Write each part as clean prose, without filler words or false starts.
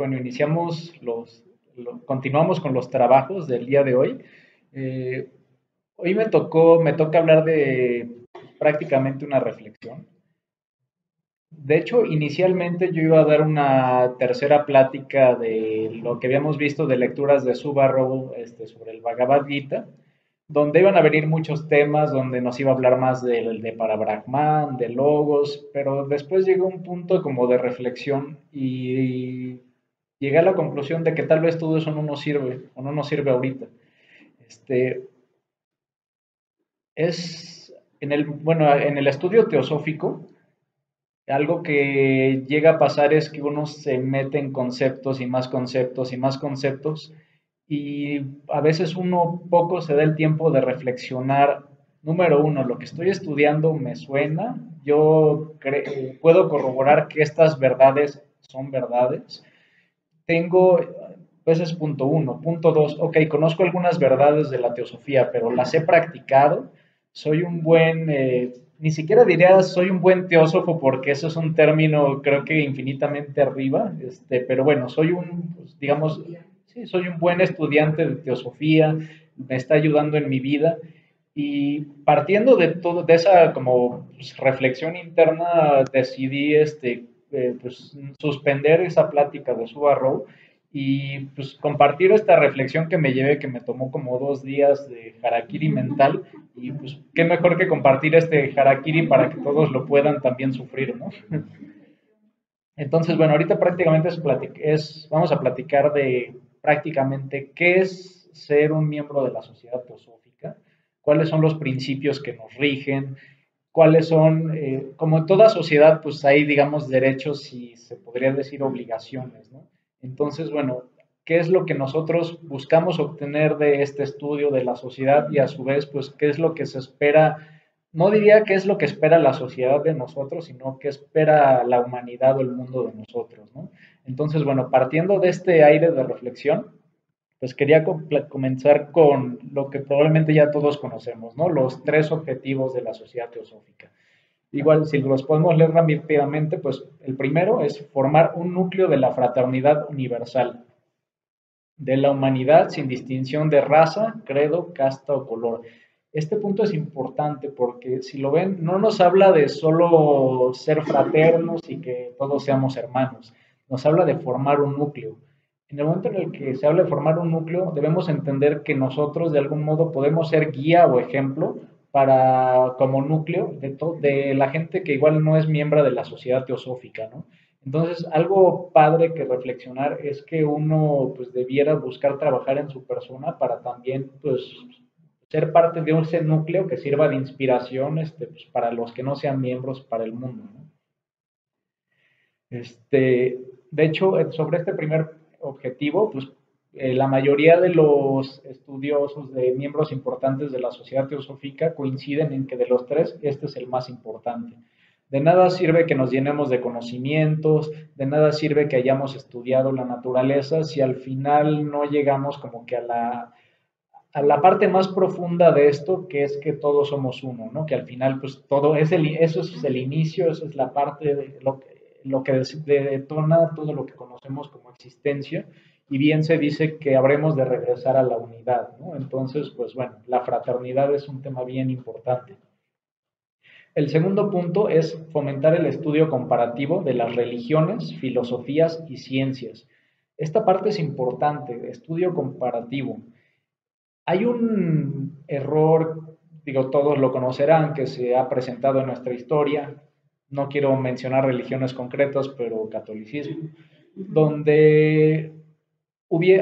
bueno, continuamos con los trabajos del día de hoy. Eh, Hoy me toca hablar de prácticamente una reflexión. De hecho, inicialmente yo iba a dar una tercera plática de lo que habíamos visto de lecturas de Subaru sobre el Bhagavad Gita, donde iban a venir muchos temas, donde nos iba a hablar más de Parabrahman, de Logos, pero después llegó un punto como de reflexión y llegué a la conclusión de que tal vez todo eso no nos sirve o no nos sirve ahorita. Este, bueno, en el estudio teosófico, algo que llega a pasar es que uno se mete en conceptos y más conceptos y más conceptos y a veces uno poco se da el tiempo de reflexionar. Número uno, lo que estoy estudiando me suena, puedo corroborar que estas verdades son verdades. Tengo, ese es punto uno. Punto dos, ok, conozco algunas verdades de la teosofía, pero las he practicado. Soy un ni siquiera diría soy un buen teósofo porque eso es un término creo que infinitamente arriba, pero bueno, pues, digamos, sí, soy un buen estudiante de teosofía, me está ayudando en mi vida y partiendo de todo, de esa como pues, reflexión interna, decidí pues, suspender esa plática de Subarrow y pues compartir esta reflexión que me llevé, que me tomó como 2 días de harakiri mental y pues qué mejor que compartir este harakiri para que todos lo puedan también sufrir, ¿no? Entonces, bueno, ahorita prácticamente vamos a platicar de prácticamente qué es ser un miembro de la sociedad teosófica, cuáles son los principios que nos rigen, cuáles son, como en toda sociedad, pues hay, digamos, derechos y se podría decir obligaciones, ¿no? Entonces, bueno, ¿qué es lo que nosotros buscamos obtener de este estudio de la sociedad y a su vez, pues, qué es lo que se espera? No diría qué es lo que espera la sociedad de nosotros, sino qué espera la humanidad o el mundo de nosotros, ¿no? Entonces, bueno, partiendo de este aire de reflexión, pues quería comenzar con lo que probablemente ya todos conocemos, ¿no? Los tres objetivos de la sociedad teosófica. Igual, si los podemos leer rápidamente, pues el primero es formar un núcleo de la fraternidad universal, de la humanidad sin distinción de raza, credo, casta o color. Este punto es importante porque si lo ven, no nos habla de solo ser fraternos y que todos seamos hermanos, nos habla de formar un núcleo. En el momento en el que se habla de formar un núcleo, debemos entender que nosotros de algún modo podemos ser guía o ejemplo para como núcleo de la gente que igual no es miembro de la sociedad teosófica, ¿no? Entonces, algo padre que reflexionar es que uno pues debiera buscar trabajar en su persona para también pues ser parte de ese núcleo que sirva de inspiración pues, para los que no sean miembros para el mundo, ¿no? De hecho, sobre este primer objetivo, pues la mayoría de los estudiosos de miembros importantes de la sociedad teosófica coinciden en que de los tres, este es el más importante. De nada sirve que nos llenemos de conocimientos, de nada sirve que hayamos estudiado la naturaleza si al final no llegamos como que a la parte más profunda de esto, que es que todos somos uno, ¿no? Que al final, pues todo eso es el inicio, eso es la parte de lo que detona todo lo que conocemos como existencia, y bien se dice que habremos de regresar a la unidad, ¿no? Entonces, pues bueno, la fraternidad es un tema bien importante. El segundo punto es fomentar el estudio comparativo de las religiones, filosofías y ciencias. Esta parte es importante, estudio comparativo. Hay un error, digo, todos lo conocerán, que se ha presentado en nuestra historia. No quiero mencionar religiones concretas, pero catolicismo, donde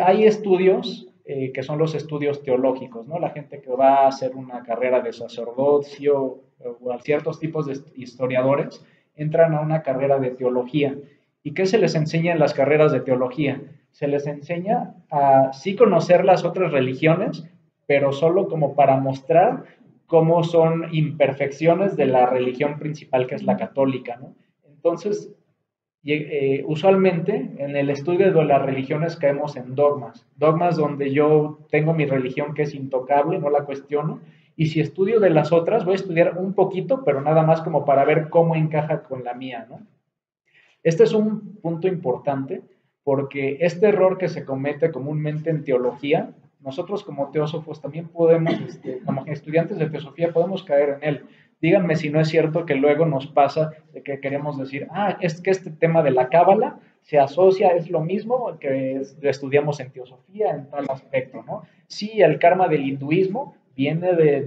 hay estudios que son los estudios teológicos, ¿no? La gente que va a hacer una carrera de sacerdocio o a ciertos tipos de historiadores entran a una carrera de teología. ¿Y qué se les enseña en las carreras de teología? Se les enseña a sí conocer las otras religiones, pero solo como para mostrar cómo son imperfecciones de la religión principal, que es la católica, ¿no? Entonces, usualmente en el estudio de las religiones caemos en dogmas donde yo tengo mi religión que es intocable, no la cuestiono, y si estudio de las otras, voy a estudiar un poquito, pero nada más como para ver cómo encaja con la mía, ¿no? Este es un punto importante porque este error que se comete comúnmente en teología, nosotros como teósofos también podemos, como estudiantes de teosofía, podemos caer en él. Díganme si no es cierto que luego nos pasa de que queremos decir, es que este tema de la cábala se asocia, es lo mismo que estudiamos en teosofía en tal aspecto, ¿no? Sí, el karma del hinduismo viene de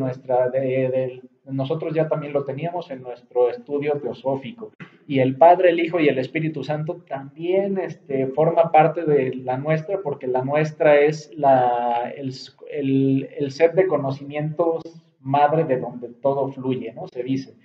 nosotros ya también lo teníamos en nuestro estudio teosófico. Y el Padre, el Hijo y el Espíritu Santo también forma parte de la nuestra, porque la nuestra es el set de conocimientos madre de donde todo fluye, ¿no? Se dice.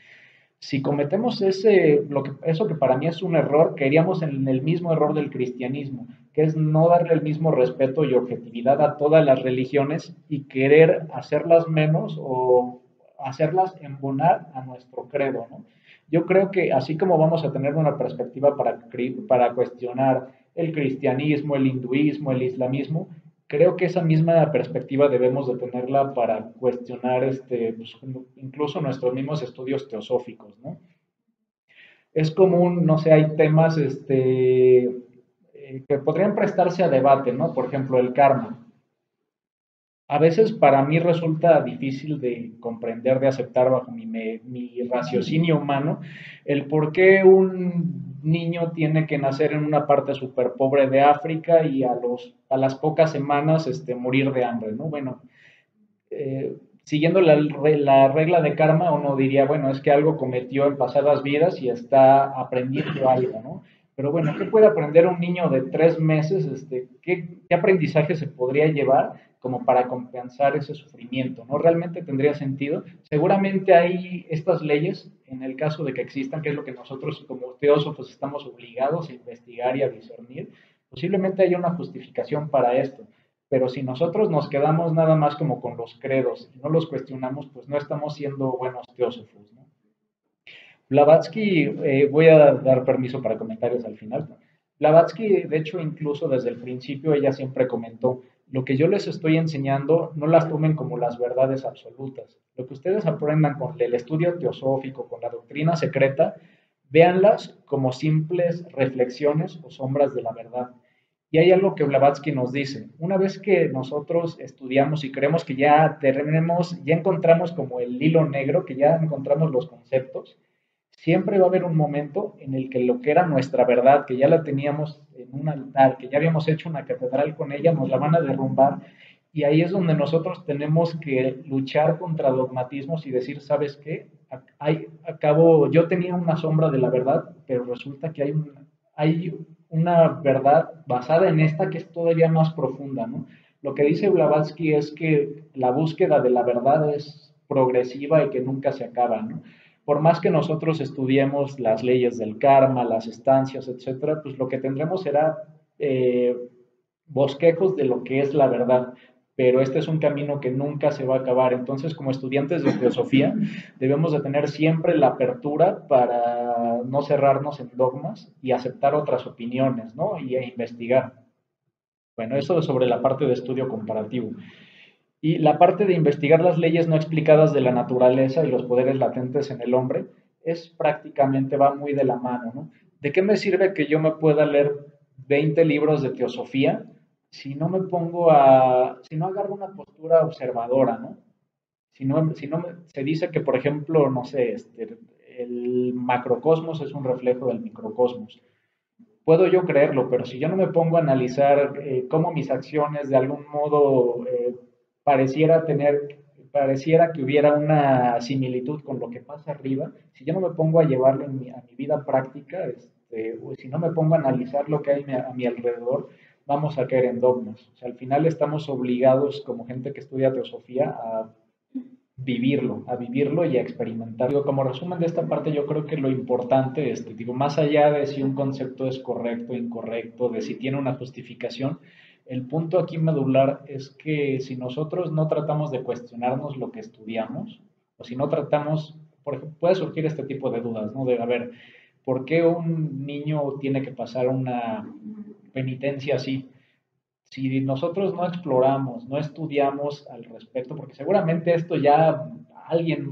Si cometemos eso que para mí es un error, caeríamos en el mismo error del cristianismo, que es no darle el mismo respeto y objetividad a todas las religiones y querer hacerlas menos o hacerlas embonar a nuestro credo, ¿no? Yo creo que así como vamos a tener una perspectiva para cuestionar el cristianismo, el hinduismo, el islamismo, creo que esa misma perspectiva debemos de tenerla para cuestionar pues, incluso nuestros mismos estudios teosóficos, ¿no? Es común, no sé, hay temas que podrían prestarse a debate, ¿no? Por ejemplo, el karma. A veces para mí resulta difícil de comprender, de aceptar bajo mi raciocinio humano, el por qué un niño tiene que nacer en una parte súper pobre de África y a las pocas semanas morir de hambre, ¿no? Bueno, siguiendo la regla de karma, uno diría, bueno, es que algo cometió en pasadas vidas y está aprendiendo algo, ¿no? Pero bueno, ¿qué puede aprender un niño de 3 meses? ¿Qué aprendizaje se podría llevar como para compensar ese sufrimiento? ¿No? ¿Realmente tendría sentido? Seguramente hay estas leyes, en el caso de que existan, que es lo que nosotros como teósofos estamos obligados a investigar y a discernir, posiblemente haya una justificación para esto. Pero si nosotros nos quedamos nada más como con los credos y no los cuestionamos, pues no estamos siendo buenos teósofos, ¿no? Blavatsky, voy a dar permiso para comentarios al final. Blavatsky, de hecho, incluso desde el principio, ella siempre comentó, lo que yo les estoy enseñando, no las tomen como las verdades absolutas. Lo que ustedes aprendan con el estudio teosófico, con la doctrina secreta, véanlas como simples reflexiones o sombras de la verdad. Y hay algo que Blavatsky nos dice, una vez que nosotros estudiamos y creemos que ya encontramos como el hilo negro, que ya encontramos los conceptos, siempre va a haber un momento en el que lo que era nuestra verdad, que ya la teníamos en un altar, que ya habíamos hecho una catedral con ella, nos la van a derrumbar. Y ahí es donde nosotros tenemos que luchar contra dogmatismos y decir, ¿sabes qué? Yo tenía una sombra de la verdad, pero resulta que hay una verdad basada en esta que es todavía más profunda, ¿no? Lo que dice Blavatsky es que la búsqueda de la verdad es progresiva y que nunca se acaba, ¿no? Por más que nosotros estudiemos las leyes del karma, las estancias, etcétera, pues lo que tendremos será bosquejos de lo que es la verdad. Pero este es un camino que nunca se va a acabar. Entonces, como estudiantes de teosofía, debemos de tener siempre la apertura para no cerrarnos en dogmas y aceptar otras opiniones, ¿no? Y investigar. Bueno, eso es sobre la parte de estudio comparativo. Y la parte de investigar las leyes no explicadas de la naturaleza y los poderes latentes en el hombre es prácticamente, va muy de la mano, ¿no? ¿De qué me sirve que yo me pueda leer 20 libros de teosofía si no si no agarro una postura observadora, ¿no? Se dice que, por ejemplo, no sé, el macrocosmos es un reflejo del microcosmos. Puedo yo creerlo, pero si yo no me pongo a analizar cómo mis acciones de algún modo pareciera que hubiera una similitud con lo que pasa arriba, si yo no me pongo a llevarlo a mi vida práctica, o si no me pongo a analizar lo que hay a mi alrededor, vamos a caer en dogmas. O sea, al final estamos obligados como gente que estudia teosofía a vivirlo y a experimentarlo. Digo, como resumen de esta parte, yo creo que lo importante, digo, más allá de si un concepto es correcto o incorrecto, de si tiene una justificación, el punto aquí medular es que si nosotros no tratamos de cuestionarnos lo que estudiamos, o si no tratamos, por ejemplo, puede surgir este tipo de dudas, ¿no? De, a ver, ¿por qué un niño tiene que pasar una penitencia así? Si nosotros no exploramos, no estudiamos al respecto, porque seguramente esto ya alguien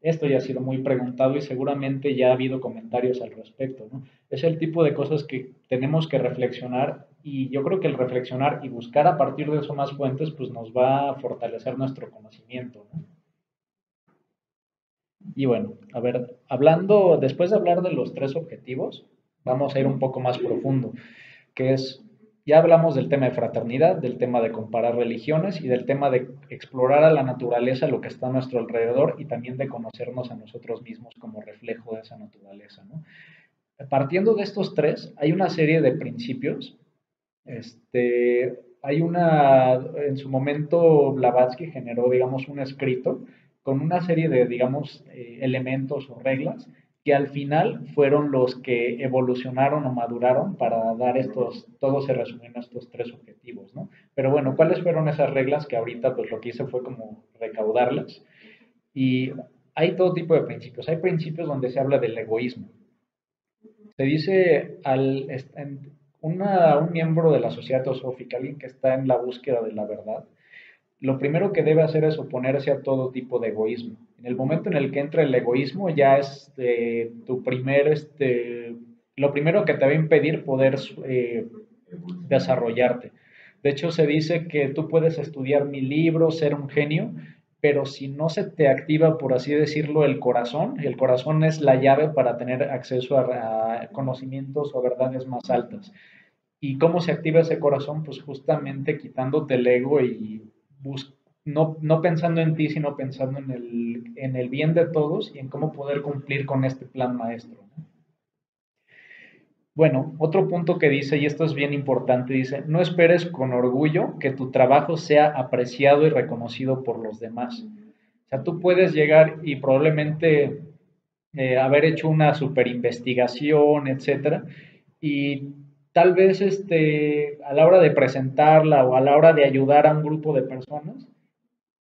Esto ya ha sido muy preguntado y seguramente ya ha habido comentarios al respecto, ¿no? Es el tipo de cosas que tenemos que reflexionar y yo creo que el reflexionar y buscar a partir de eso más fuentes, pues nos va a fortalecer nuestro conocimiento, ¿no? Y bueno, a ver, hablando, después de hablar de los tres objetivos, vamos a ir un poco más profundo, que es, ya hablamos del tema de fraternidad, del tema de comparar religiones y del tema de explorar a la naturaleza, lo que está a nuestro alrededor y también de conocernos a nosotros mismos como reflejo de esa naturaleza, ¿no? Partiendo de estos tres, hay una serie de principios. Hay una, en su momento Blavatsky generó, digamos, un escrito con una serie de, digamos, elementos o reglas que al final fueron los que evolucionaron o maduraron para dar estos, todo se resume en estos tres objetivos, ¿no? Pero bueno, ¿cuáles fueron esas reglas que ahorita pues lo que hice fue como recaudarlas? Y hay todo tipo de principios. Hay principios donde se habla del egoísmo. Se dice un miembro de la sociedad teosófica, alguien que está en la búsqueda de la verdad, lo primero que debe hacer es oponerse a todo tipo de egoísmo. En el momento en el que entra el egoísmo, ya es lo primero que te va a impedir poder desarrollarte. De hecho, se dice que tú puedes estudiar mi libro, ser un genio, pero si no se te activa, por así decirlo, el corazón es la llave para tener acceso a conocimientos o verdades más altas. ¿Y cómo se activa ese corazón? Pues justamente quitándote el ego y no pensando en ti, sino pensando en el bien de todos y en cómo poder cumplir con este plan maestro, ¿no? Bueno, otro punto que dice, y esto es bien importante, dice, no esperes con orgullo que tu trabajo sea apreciado y reconocido por los demás. O sea, tú puedes llegar y probablemente haber hecho una super investigación, etcétera, y tal vez a la hora de presentarla o a la hora de ayudar a un grupo de personas,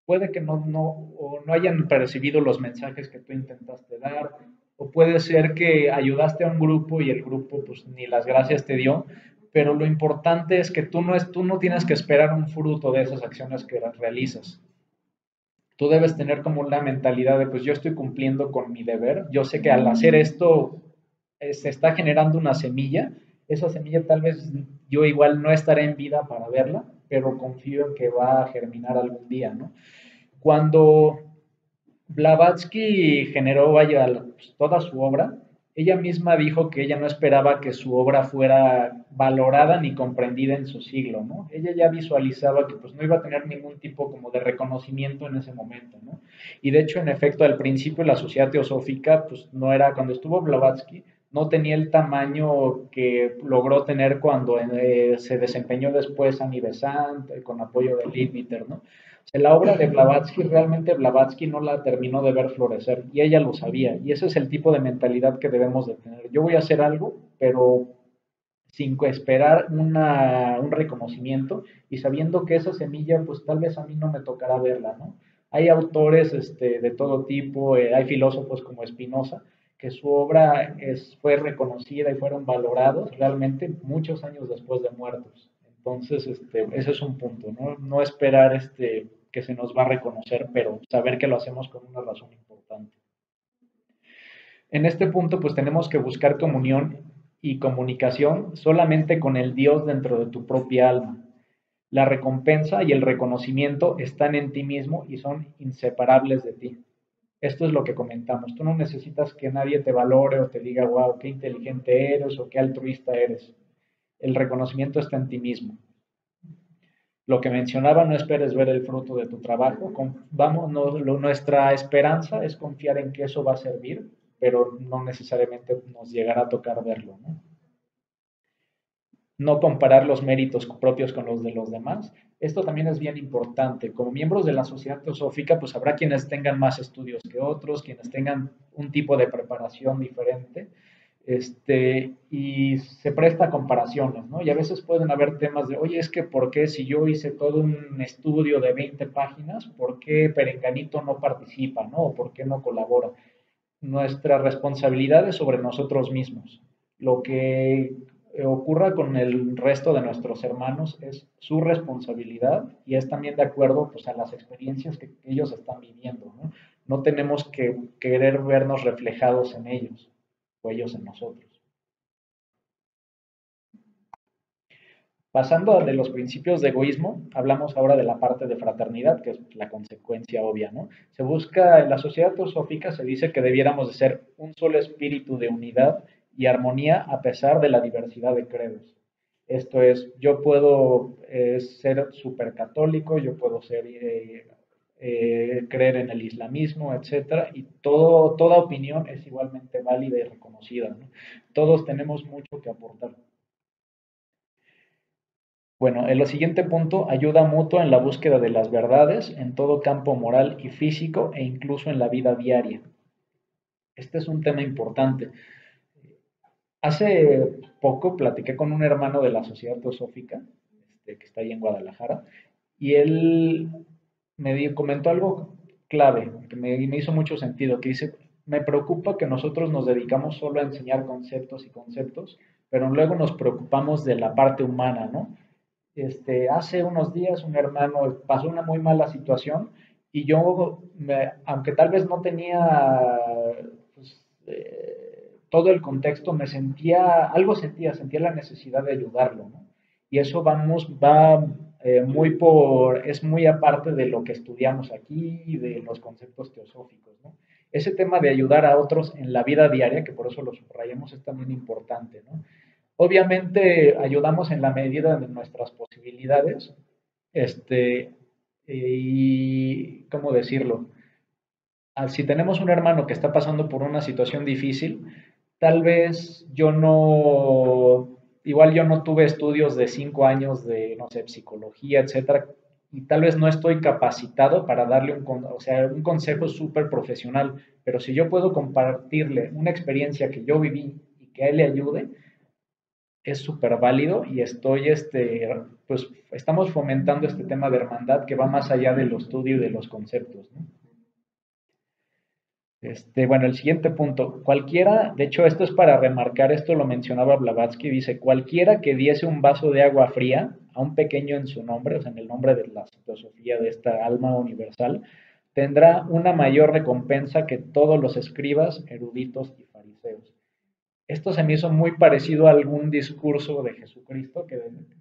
puede que o no hayan percibido los mensajes que tú intentaste dar, o puede ser que ayudaste a un grupo y el grupo pues ni las gracias te dio, pero lo importante es que tú no tienes que esperar un fruto de esas acciones que realizas. Tú debes tener como una mentalidad de pues yo estoy cumpliendo con mi deber, yo sé que al hacer esto se está generando una semilla, esa semilla tal vez yo igual no estaré en vida para verla, pero confío en que va a germinar algún día, ¿no? Cuando Blavatsky generó, vaya, pues, toda su obra, ella misma dijo que ella no esperaba que su obra fuera valorada ni comprendida en su siglo, ¿no? Ella ya visualizaba que pues no iba a tener ningún tipo como de reconocimiento en ese momento, ¿no? Y de hecho, en efecto, al principio la sociedad teosófica, pues no era, cuando estuvo Blavatsky, no tenía el tamaño que logró tener cuando se desempeñó después Annie Besant, con apoyo de Leadbeater, ¿no? En la obra de Blavatsky, realmente Blavatsky no la terminó de ver florecer y ella lo sabía. Y ese es el tipo de mentalidad que debemos de tener. Yo voy a hacer algo, pero sin esperar un reconocimiento y sabiendo que esa semilla, pues tal vez a mí no me tocará verla, ¿no? Hay autores de todo tipo, hay filósofos como Spinoza, que su obra fue reconocida y fueron valorados realmente muchos años después de muertos. Entonces, ese es un punto, ¿no? No esperar que se nos va a reconocer, pero saber que lo hacemos con una razón importante. En este punto, pues tenemos que buscar comunión y comunicación solamente con el Dios dentro de tu propia alma. La recompensa y el reconocimiento están en ti mismo y son inseparables de ti. Esto es lo que comentamos. Tú no necesitas que nadie te valore o te diga, wow, qué inteligente eres o qué altruista eres. El reconocimiento está en ti mismo. Lo que mencionaba, no esperes ver el fruto de tu trabajo. Nuestra esperanza es confiar en que eso va a servir, pero no necesariamente nos llegará a tocar verlo, ¿no? No comparar los méritos propios con los de los demás. Esto también es bien importante. Como miembros de la sociedad teosófica, pues habrá quienes tengan más estudios que otros, quienes tengan un tipo de preparación diferente, y se presta a comparaciones, ¿no? Y a veces pueden haber temas de, oye, es que ¿por qué si yo hice todo un estudio de 20 páginas, ¿por qué Perenganito no participa, ¿no? ¿O por qué no colabora? Nuestra responsabilidad es sobre nosotros mismos. Lo que ocurra con el resto de nuestros hermanos es su responsabilidad y es también de acuerdo pues, a las experiencias que ellos están viviendo, ¿no? No tenemos que querer vernos reflejados en ellos o ellos en nosotros. Pasando de los principios de egoísmo, hablamos ahora de la parte de fraternidad, que es la consecuencia obvia, ¿no? Se busca, en la sociedad teosófica se dice que debiéramos de ser un solo espíritu de unidad y armonía a pesar de la diversidad de credos. Esto es, yo puedo ser súper católico, yo puedo ser, creer en el islamismo, etcétera, y toda opinión es igualmente válida y reconocida, ¿no? Todos tenemos mucho que aportar. Bueno, en el siguiente punto, ayuda mutua en la búsqueda de las verdades en todo campo moral y físico e incluso en la vida diaria. Este es un tema importante. Hace poco platiqué con un hermano de la Sociedad Teosófica, que está ahí en Guadalajara, y él comentó algo clave, que me hizo mucho sentido, que dice, me preocupa que nosotros nos dedicamos solo a enseñar conceptos y conceptos, pero luego nos preocupamos de la parte humana, ¿no? Hace unos días un hermano pasó una muy mala situación y yo, aunque tal vez no tenía pues, todo el contexto, sentía la necesidad de ayudarlo, ¿no? Y eso es muy aparte de lo que estudiamos aquí y de los conceptos teosóficos, ¿no? Ese tema de ayudar a otros en la vida diaria, que por eso lo subrayamos, es también importante, ¿no? Obviamente ayudamos en la medida de nuestras posibilidades, y, ¿cómo decirlo? Si tenemos un hermano que está pasando por una situación difícil, tal vez igual yo no tuve estudios de 5 años de, no sé, psicología, etcétera, y tal vez no estoy capacitado para darle un consejo súper profesional, pero si yo puedo compartirle una experiencia que yo viví y que a él le ayude, es súper válido y pues estamos fomentando este tema de hermandad que va más allá del estudio y de los conceptos, ¿no? Bueno, el siguiente punto, cualquiera, de hecho esto es para remarcar, esto lo mencionaba Blavatsky, dice, cualquiera que diese un vaso de agua fría a un pequeño en su nombre, o sea, en el nombre de la filosofía de esta alma universal, tendrá una mayor recompensa que todos los escribas, eruditos y fariseos. Esto se me hizo muy parecido a algún discurso de Jesucristo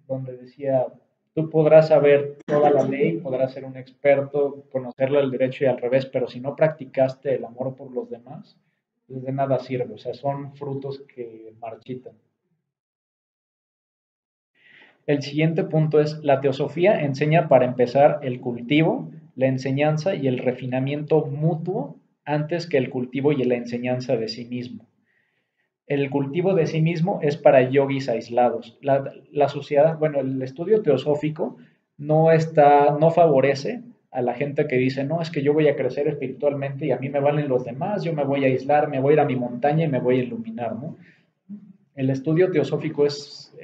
donde decía, tú podrás saber toda la ley, podrás ser un experto, conocerlo al derecho y al revés, pero si no practicaste el amor por los demás, pues de nada sirve, o sea, son frutos que marchitan. El siguiente punto es, la teosofía enseña para empezar el cultivo, la enseñanza y el refinamiento mutuo antes que el cultivo y la enseñanza de sí mismo. El cultivo de sí mismo es para yogis aislados. La sociedad, bueno, el estudio teosófico no favorece a la gente que dice, no, es que yo voy a crecer espiritualmente y a mí me valen los demás, yo me voy a aislar, me voy a ir a mi montaña y me voy a iluminar, ¿no? El estudio teosófico es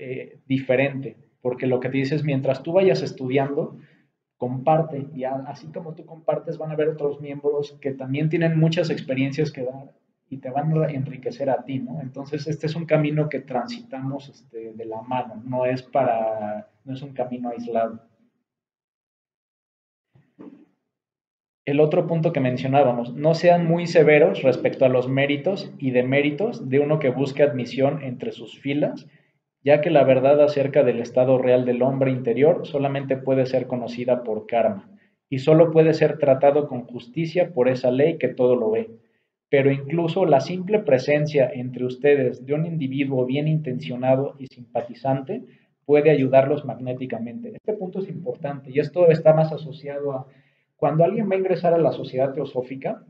diferente, porque lo que te dice es, mientras tú vayas estudiando, comparte, y así como tú compartes, van a haber otros miembros que también tienen muchas experiencias que dar y te van a enriquecer a ti, ¿no? Entonces, este es un camino que transitamos de la mano, no es un camino aislado. El otro punto que mencionábamos, no sean muy severos respecto a los méritos y deméritos de uno que busque admisión entre sus filas, ya que la verdad acerca del estado real del hombre interior solamente puede ser conocida por karma y solo puede ser tratado con justicia por esa ley que todo lo ve. Pero incluso la simple presencia entre ustedes de un individuo bien intencionado y simpatizante puede ayudarlos magnéticamente. Este punto es importante y esto está más asociado a cuando alguien va a ingresar a la sociedad teosófica,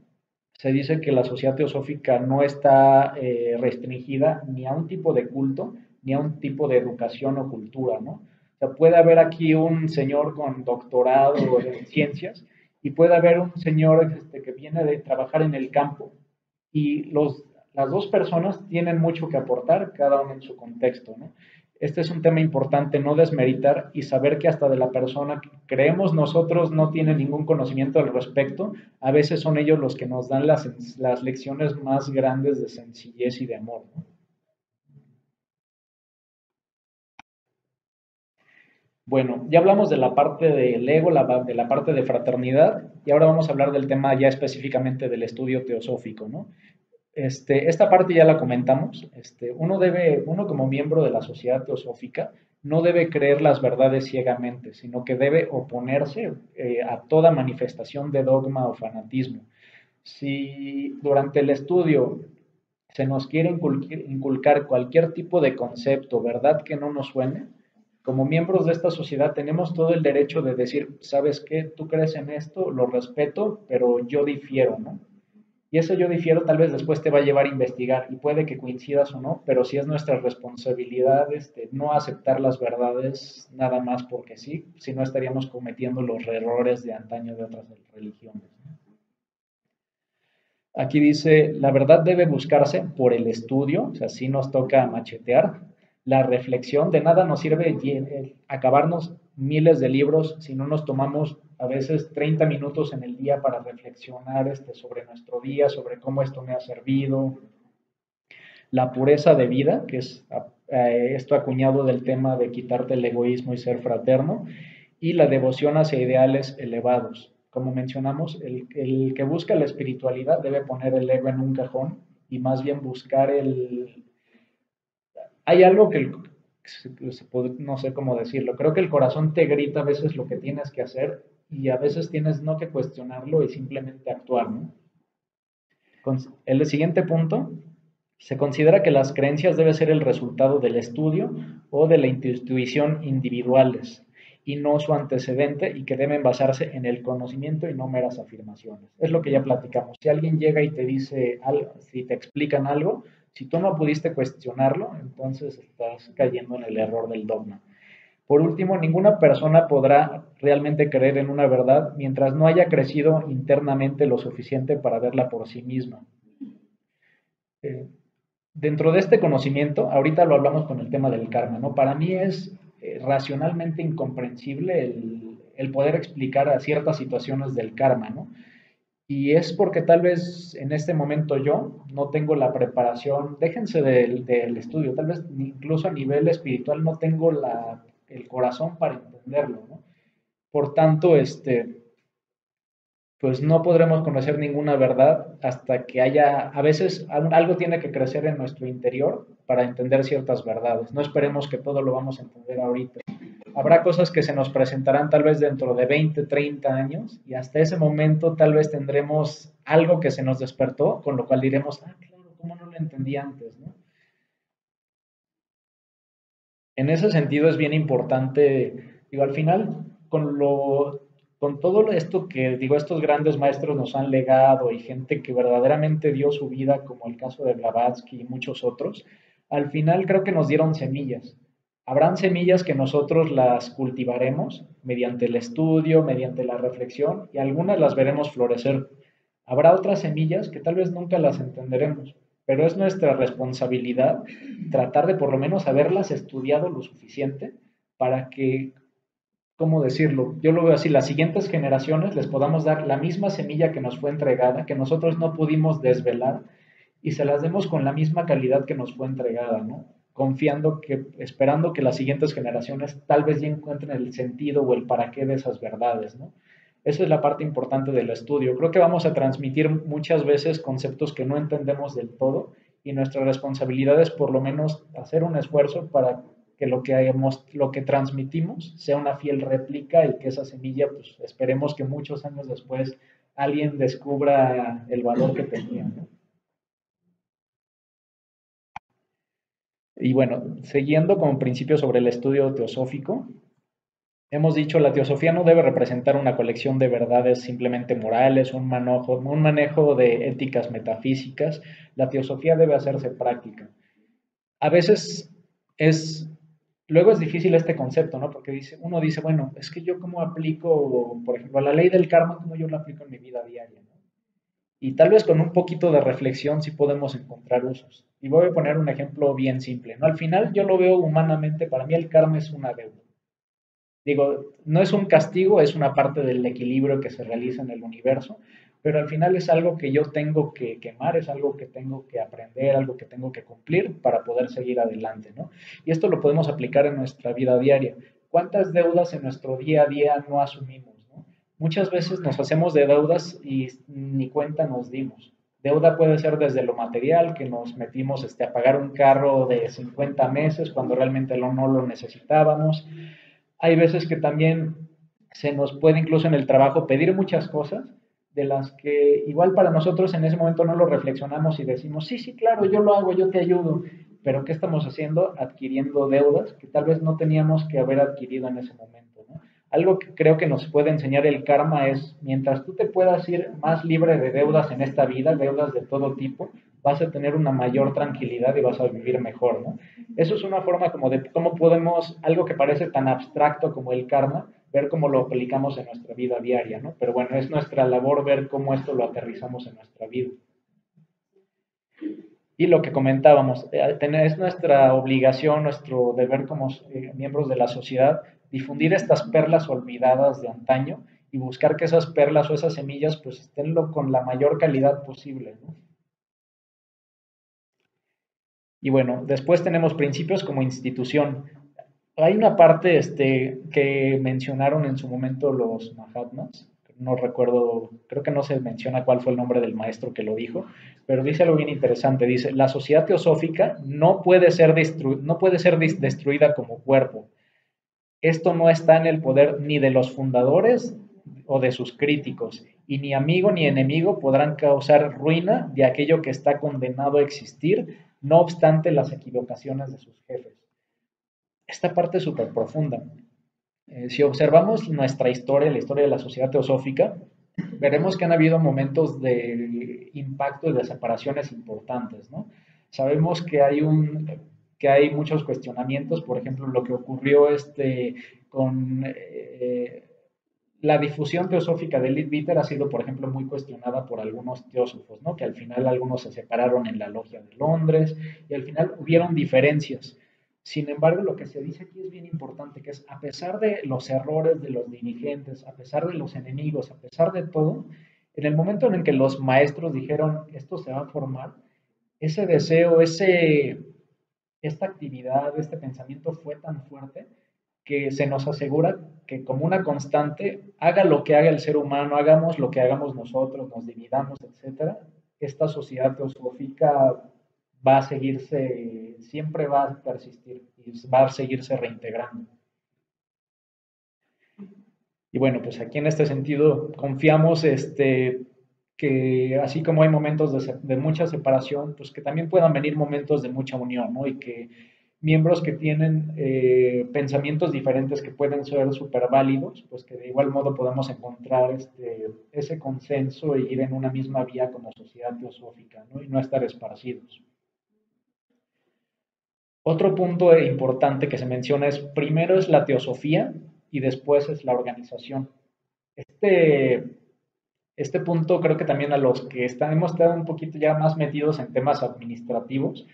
se dice que la sociedad teosófica no está restringida ni a un tipo de culto, ni a un tipo de educación o cultura, ¿no? O sea, puede haber aquí un señor con doctorado en ciencias y puede haber un señor que viene de trabajar en el campo y las dos personas tienen mucho que aportar, cada uno en su contexto, ¿no? Este es un tema importante, no desmeritar y saber que hasta de la persona que creemos nosotros no tiene ningún conocimiento al respecto, a veces son ellos los que nos dan las lecciones más grandes de sencillez y de amor, ¿no? Bueno, ya hablamos de la parte del ego, de la parte de fraternidad, y ahora vamos a hablar del tema ya específicamente del estudio teosófico, ¿no? Esta parte ya la comentamos. Uno como miembro de la sociedad teosófica no debe creer las verdades ciegamente, sino que debe oponerse a toda manifestación de dogma o fanatismo. Si durante el estudio se nos quiere inculcar cualquier tipo de concepto, verdad que no nos suene, como miembros de esta sociedad tenemos todo el derecho de decir, ¿sabes qué? Tú crees en esto, lo respeto, pero yo difiero, ¿no? Y eso yo difiero tal vez después te va a llevar a investigar y puede que coincidas o no, pero sí es nuestra responsabilidad no aceptar las verdades nada más porque sí, si no estaríamos cometiendo los errores de antaño de otras religiones. Aquí dice, la verdad debe buscarse por el estudio, o sea, sí nos toca machetear, la reflexión, de nada nos sirve acabarnos miles de libros si no nos tomamos a veces 30 minutos en el día para reflexionar sobre nuestro día, sobre cómo esto me ha servido, la pureza de vida, que es esto acuñado del tema de quitarte el egoísmo y ser fraterno, y la devoción hacia ideales elevados. Como mencionamos, el que busca la espiritualidad debe poner el ego en un cajón y más bien buscar el... Hay algo que no sé cómo decirlo, creo que el corazón te grita a veces lo que tienes que hacer y a veces tienes no que cuestionarlo y simplemente actuar, ¿no? El siguiente punto, se considera que las creencias deben ser el resultado del estudio o de la intuición individuales y no su antecedente y que deben basarse en el conocimiento y no meras afirmaciones. Es lo que ya platicamos. Si alguien llega y te dice algo, si te explican algo, si tú no pudiste cuestionarlo, entonces estás cayendo en el error del dogma. Por último, ninguna persona podrá realmente creer en una verdad mientras no haya crecido internamente lo suficiente para verla por sí misma. Eh, Dentro de este conocimiento, ahorita lo hablamos con el tema del karma, ¿no? Para mí es racionalmente incomprensible el poder explicar a ciertas situaciones del karma, ¿no? Y es porque tal vez en este momento yo no tengo la preparación, déjense del estudio, tal vez incluso a nivel espiritual no tengo el corazón para entenderlo, ¿no? Por tanto, pues no podremos conocer ninguna verdad hasta que haya, a veces algo tiene que crecer en nuestro interior para entender ciertas verdades. No esperemos que todo lo vamos a entender ahorita. Habrá cosas que se nos presentarán tal vez dentro de 20, 30 años y hasta ese momento tal vez tendremos algo que se nos despertó, con lo cual diremos, ah, claro, ¿cómo no lo entendí antes? ¿No? En ese sentido es bien importante, digo, al final, con todo esto que, digo, estos grandes maestros nos han legado y gente que verdaderamente dio su vida, como el caso de Blavatsky y muchos otros, al final creo que nos dieron semillas. Habrán semillas que nosotros las cultivaremos mediante el estudio, mediante la reflexión, y algunas las veremos florecer. Habrá otras semillas que tal vez nunca las entenderemos, pero es nuestra responsabilidad tratar de por lo menos haberlas estudiado lo suficiente para que, ¿cómo decirlo? Yo lo veo así, las siguientes generaciones les podamos dar la misma semilla que nos fue entregada, que nosotros no pudimos desvelar, y se las demos con la misma calidad que nos fue entregada, ¿no? Confiando que, esperando que las siguientes generaciones tal vez ya encuentren el sentido o el para qué de esas verdades, ¿no? Esa es la parte importante del estudio. Creo que vamos a transmitir muchas veces conceptos que no entendemos del todo y nuestra responsabilidad es por lo menos hacer un esfuerzo para que lo que transmitimos sea una fiel réplica y que esa semilla, pues esperemos que muchos años después alguien descubra el valor que tenía, ¿no? Y bueno, siguiendo con principios sobre el estudio teosófico, hemos dicho la teosofía no debe representar una colección de verdades simplemente morales, un manejo de éticas metafísicas. La teosofía debe hacerse práctica. A veces es, luego es difícil este concepto, ¿no? Porque uno dice, bueno, es que yo cómo aplico, por ejemplo, la ley del karma, cómo yo la aplico en mi vida diaria, ¿no? Y tal vez con un poquito de reflexión sí podemos encontrar usos. Y voy a poner un ejemplo bien simple, ¿no? Al final yo lo veo humanamente, para mí el karma es una deuda. Digo, no es un castigo, es una parte del equilibrio que se realiza en el universo, pero al final es algo que yo tengo que quemar, es algo que tengo que aprender, algo que tengo que cumplir para poder seguir adelante, ¿no? Y esto lo podemos aplicar en nuestra vida diaria. ¿cuántas deudas en nuestro día a día no asumimos, ¿no? Muchas veces nos hacemos de deudas y ni cuenta nos dimos. Deuda puede ser desde lo material, que nos metimos a pagar un carro de 50 meses cuando realmente no lo necesitábamos. Hay veces que también se nos puede incluso en el trabajo pedir muchas cosas de las que igual para nosotros en ese momento no lo reflexionamos y decimos, sí, sí, claro, yo lo hago, yo te ayudo, pero ¿qué estamos haciendo? Adquiriendo deudas que tal vez no teníamos que haber adquirido en ese momento, ¿no? Algo que creo que nos puede enseñar el karma es, mientras tú te puedas ir más libre de deudas en esta vida, deudas de todo tipo, vas a tener una mayor tranquilidad y vas a vivir mejor, ¿no? Eso es una forma como de cómo podemos, algo que parece tan abstracto como el karma, ver cómo lo aplicamos en nuestra vida diaria, ¿no? Pero bueno, es nuestra labor ver cómo esto lo aterrizamos en nuestra vida. Y lo que comentábamos, es nuestra obligación, nuestro deber como miembros de la sociedad, difundir estas perlas olvidadas de antaño y buscar que esas perlas o esas semillas pues estén con la mayor calidad posible, ¿no? Y bueno, después tenemos principios como institución. Hay una parte que mencionaron en su momento los Mahatmas, no recuerdo, creo que no se menciona cuál fue el nombre del maestro que lo dijo, pero dice algo bien interesante, dice, la sociedad teosófica no puede ser, no puede ser destruida como cuerpo. Esto no está en el poder ni de los fundadores o de sus críticos, y ni amigo ni enemigo podrán causar ruina de aquello que está condenado a existir, no obstante las equivocaciones de sus jefes. Esta parte es súper profunda. Si observamos nuestra historia, la historia de la sociedad teosófica, veremos que han habido momentos de impacto y de separaciones importantes, ¿no? Sabemos que hay muchos cuestionamientos, por ejemplo, lo que ocurrió con la difusión teosófica de Leadbeater ha sido, por ejemplo, muy cuestionada por algunos teósofos, ¿no? Que al final algunos se separaron en la logia de Londres y al final hubieron diferencias. Sin embargo, lo que se dice aquí es bien importante, que es a pesar de los errores de los dirigentes, a pesar de los enemigos, a pesar de todo, en el momento en el que los maestros dijeron esto se va a formar, ese deseo, esta actividad, este pensamiento fue tan fuerte que se nos asegura que como una constante, haga lo que haga el ser humano, hagamos lo que hagamos nosotros, nos dividamos, etcétera, esta sociedad teosófica va a seguirse, siempre va a persistir y va a seguirse reintegrando. Y bueno, pues aquí en este sentido confiamos que así como hay momentos de mucha separación, pues que también puedan venir momentos de mucha unión, ¿no? Y que miembros que tienen pensamientos diferentes que pueden ser súper válidos, pues que de igual modo podamos encontrar ese consenso e ir en una misma vía como sociedad teosófica, ¿no? Y no estar esparcidos. Otro punto importante que se menciona es, primero es la teosofía y después es la organización. Este, este punto creo que también a los que hemos estado un poquito ya más metidos en temas administrativos,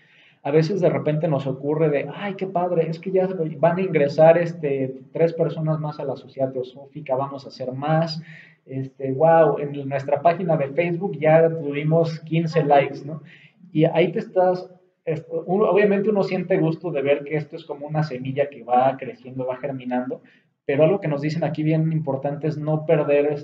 a veces de repente nos ocurre de, ay, qué padre, es que ya van a ingresar 3 personas más a la sociedad teosófica, vamos a hacer más, wow, en nuestra página de Facebook ya tuvimos 15 likes, ¿no? Y ahí te estás, obviamente uno siente gusto de ver que esto es como una semilla que va creciendo, va germinando, pero algo que nos dicen aquí bien importante es no perder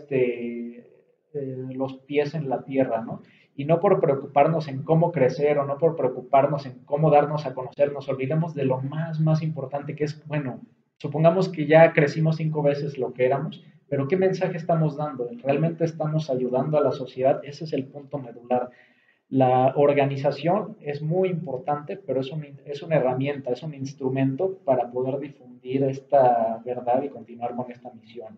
los pies en la tierra, ¿no? Y no por preocuparnos en cómo crecer o no por preocuparnos en cómo darnos a conocer, nos olvidemos de lo más importante que es, bueno, supongamos que ya crecimos 5 veces lo que éramos, pero ¿qué mensaje estamos dando? ¿Realmente estamos ayudando a la sociedad? Ese es el punto medular. La organización es muy importante, pero es una herramienta, es un instrumento para poder difundir esta verdad y continuar con esta misión.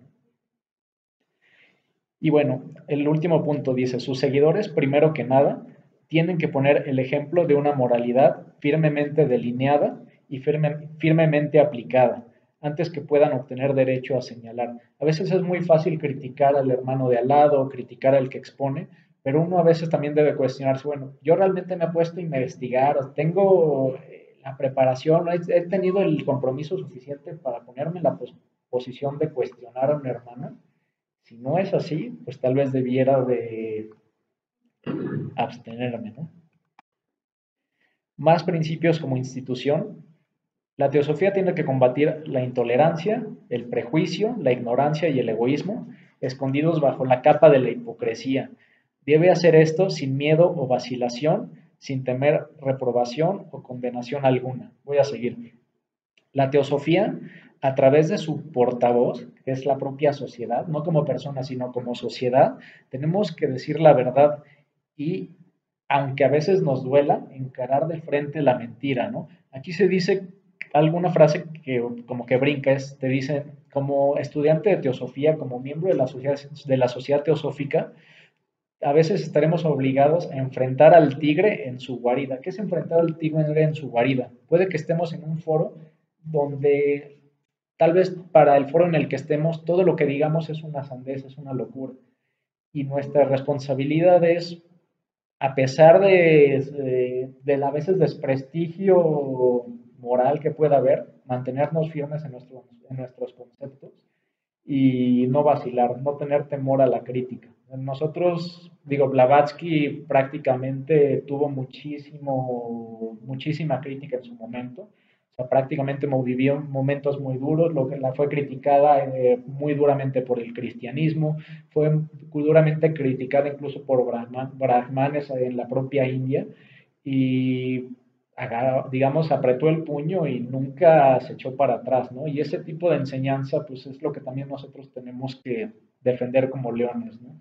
Y bueno, el último punto dice, sus seguidores, primero que nada, tienen que poner el ejemplo de una moralidad firmemente delineada y firmemente aplicada, antes que puedan obtener derecho a señalar. A veces es muy fácil criticar al hermano de al lado, criticar al que expone, pero uno a veces también debe cuestionarse, bueno, yo realmente me he puesto a investigar, tengo la preparación, he tenido el compromiso suficiente para ponerme en la posición de cuestionar a un hermano. Si no es así, pues tal vez debiera de abstenerme, ¿no? Más principios como institución. La teosofía tiene que combatir la intolerancia, el prejuicio, la ignorancia y el egoísmo, escondidos bajo la capa de la hipocresía. Debe hacer esto sin miedo o vacilación, sin temer reprobación o condenación alguna. Voy a seguir. La teosofía, a través de su portavoz, que es la propia sociedad, no como persona, sino como sociedad, tenemos que decir la verdad y, aunque a veces nos duela, encarar de frente la mentira, ¿no? Aquí se dice alguna frase que como que brinca, te dicen, como estudiante de teosofía, como miembro de la sociedad teosófica, a veces estaremos obligados a enfrentar al tigre en su guarida. ¿Qué es enfrentar al tigre en su guarida? Puede que estemos en un foro donde tal vez para el foro en el que estemos todo lo que digamos es una sandez, es una locura. Y nuestra responsabilidad es, a pesar del a veces desprestigio moral que pueda haber, mantenernos firmes en nuestros conceptos y no vacilar, no tener temor a la crítica. Nosotros, digo, Blavatsky prácticamente tuvo muchísima crítica en su momento. O sea, prácticamente vivió momentos muy duros, la fue criticada muy duramente por el cristianismo, fue duramente criticada incluso por brahmanes en la propia India y digamos, apretó el puño y nunca se echó para atrás, ¿no? Y ese tipo de enseñanza, pues es lo que también nosotros tenemos que defender como leones, ¿no?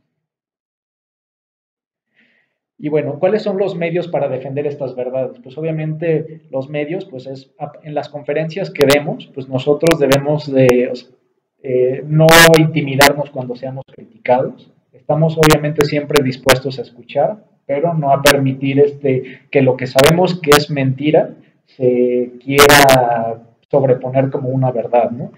Y bueno, ¿cuáles son los medios para defender estas verdades? Pues obviamente los medios, pues es en las conferencias que demos, pues nosotros debemos de no intimidarnos cuando seamos criticados. Estamos obviamente siempre dispuestos a escuchar, pero no a permitir que lo que sabemos que es mentira se quiera sobreponer como una verdad, ¿no?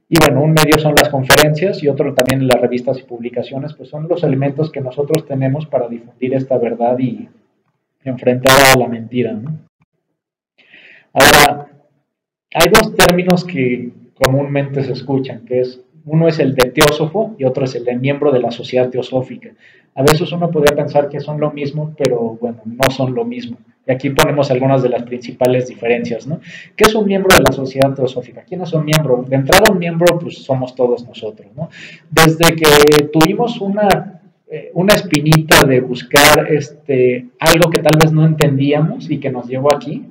Y bueno, un medio son las conferencias y otro también las revistas y publicaciones, pues son los elementos que nosotros tenemos para difundir esta verdad y enfrentar a la mentira, ¿no? Ahora, hay dos términos que comúnmente se escuchan, que es uno es el de teósofo y otro es el de miembro de la sociedad teosófica. A veces uno podría pensar que son lo mismo, pero bueno, no son lo mismo. Y aquí ponemos algunas de las principales diferencias, ¿no? ¿Qué es un miembro de la sociedad teosófica? ¿Quién es un miembro? De entrada, un miembro, pues somos todos nosotros, ¿no? Desde que tuvimos una espinita de buscar algo que tal vez no entendíamos y que nos llevó aquí,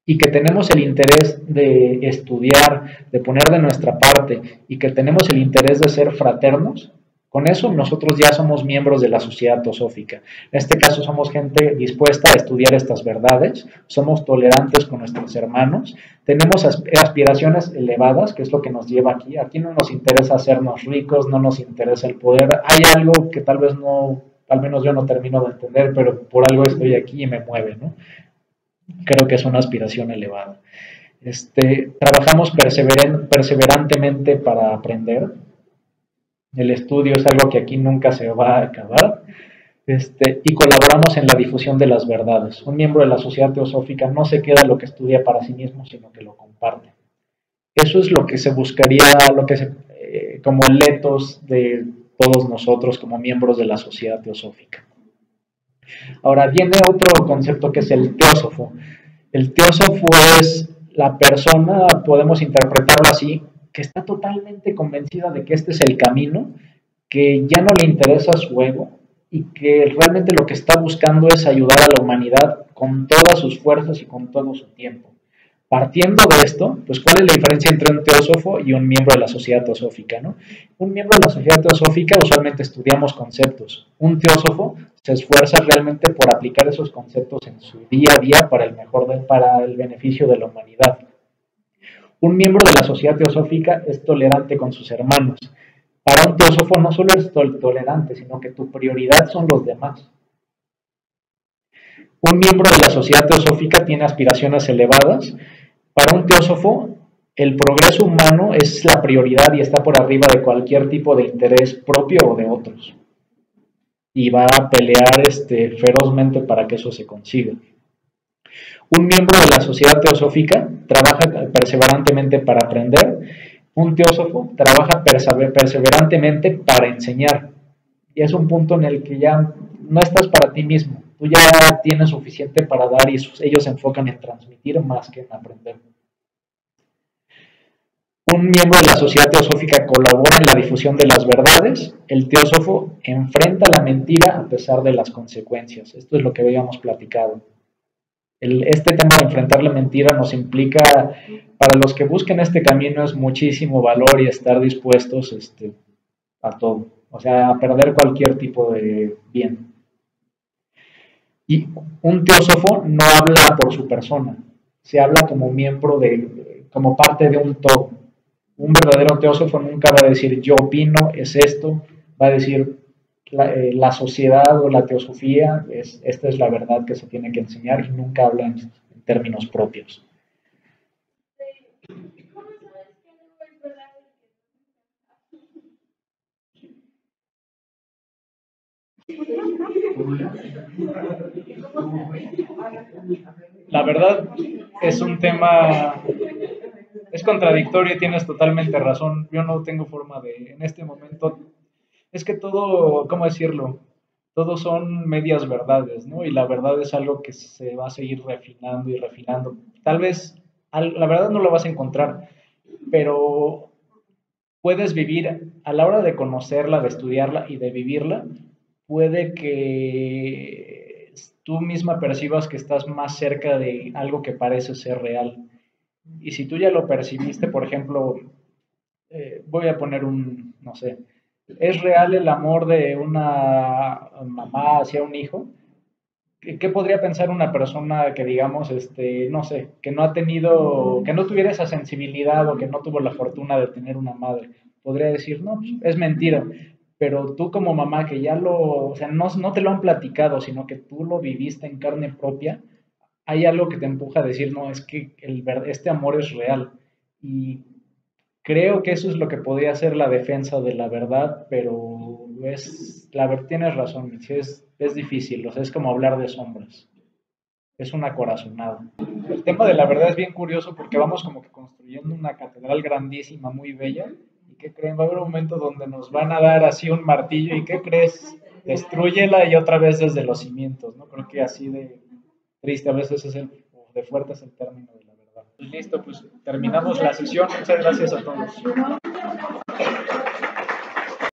y que tenemos el interés de estudiar, de poner de nuestra parte y que tenemos el interés de ser fraternos, con eso nosotros ya somos miembros de la sociedad teosófica. En este caso somos gente dispuesta a estudiar estas verdades, somos tolerantes con nuestros hermanos, tenemos aspiraciones elevadas, que es lo que nos lleva aquí. Aquí no nos interesa hacernos ricos, no nos interesa el poder. Hay algo que tal vez no, al menos yo no termino de entender, pero por algo estoy aquí y me mueve, ¿no? Creo que es una aspiración elevada. Trabajamos perseverantemente para aprender. El estudio es algo que aquí nunca se va a acabar. Y colaboramos en la difusión de las verdades. Un miembro de la sociedad teosófica no se queda lo que estudia para sí mismo, sino que lo comparte. Eso es lo que se buscaría, como el ethos de todos nosotros como miembros de la sociedad teosófica. Ahora viene otro concepto que es el teósofo. El teósofo es la persona, podemos interpretarlo así, que está totalmente convencida de que este es el camino, que ya no le interesa su ego y que realmente lo que está buscando es ayudar a la humanidad con todas sus fuerzas y con todo su tiempo. Partiendo de esto, pues ¿cuál es la diferencia entre un teósofo y un miembro de la sociedad teosófica, ¿no? Un miembro de la sociedad teosófica usualmente estudiamos conceptos. Un teósofo se esfuerza realmente por aplicar esos conceptos en su día a día para el beneficio de la humanidad. Un miembro de la sociedad teosófica es tolerante con sus hermanos. Para un teósofo no solo eres tolerante, sino que tu prioridad son los demás. Un miembro de la sociedad teosófica tiene aspiraciones elevadas. Para un teósofo, el progreso humano es la prioridad y está por arriba de cualquier tipo de interés propio o de otros. Y va a pelear ferozmente para que eso se consiga. Un miembro de la sociedad teosófica trabaja perseverantemente para aprender. Un teósofo trabaja perseverantemente para enseñar. Y es un punto en el que ya no estás para ti mismo. Tú ya tienes suficiente para dar y ellos se enfocan en transmitir más que en aprender. un miembro de la sociedad teosófica colabora en la difusión de las verdades, el teósofo enfrenta la mentira a pesar de las consecuencias. Esto es lo que habíamos platicado. Este tema de enfrentar la mentira nos implica, para los que busquen este camino, es muchísimo valor y estar dispuestos a todo, o sea, a perder cualquier tipo de bien. Y un teósofo no habla por su persona, se habla como miembro como parte de un todo. Un verdadero teósofo nunca va a decir yo opino, es esto, va a decir la sociedad o la teosofía, esta es la verdad que se tiene que enseñar y nunca habla en términos propios. La verdad es un tema, es contradictorio y tienes totalmente razón. Yo no tengo forma de, en este momento, es que todo, ¿cómo decirlo? Todo son medias verdades, ¿no? Y la verdad es algo que se va a seguir refinando y refinando. Tal vez, la verdad no la vas a encontrar, pero puedes vivir, a la hora de conocerla, de estudiarla y de vivirla, puede que tú misma percibas que estás más cerca de algo que parece ser real. Y si tú ya lo percibiste, por ejemplo, voy a poner no sé, ¿es real el amor de una mamá hacia un hijo? ¿Qué podría pensar una persona que digamos, no sé, que no ha tenido, que no tuviera esa sensibilidad o que no tuvo la fortuna de tener una madre? Podría decir, no, pues, es mentira. Pero tú como mamá que ya o sea, no te lo han platicado, sino que tú lo viviste en carne propia, hay algo que te empuja a decir, no, es que este amor es real. Y creo que eso es lo que podría ser la defensa de la verdad, pero tienes razón, sí, es difícil, o sea, es como hablar de sombras, es una corazonada. El tema de la verdad es bien curioso porque vamos como que construyendo una catedral grandísima, muy bella, y ¿qué creen? Va a haber un momento donde nos van a dar así un martillo, ¿y qué crees? Destrúyela y otra vez desde los cimientos, ¿no? Creo que así de triste a veces de fuerte es el término de la verdad. Listo, pues terminamos la sesión. Muchas gracias a todos.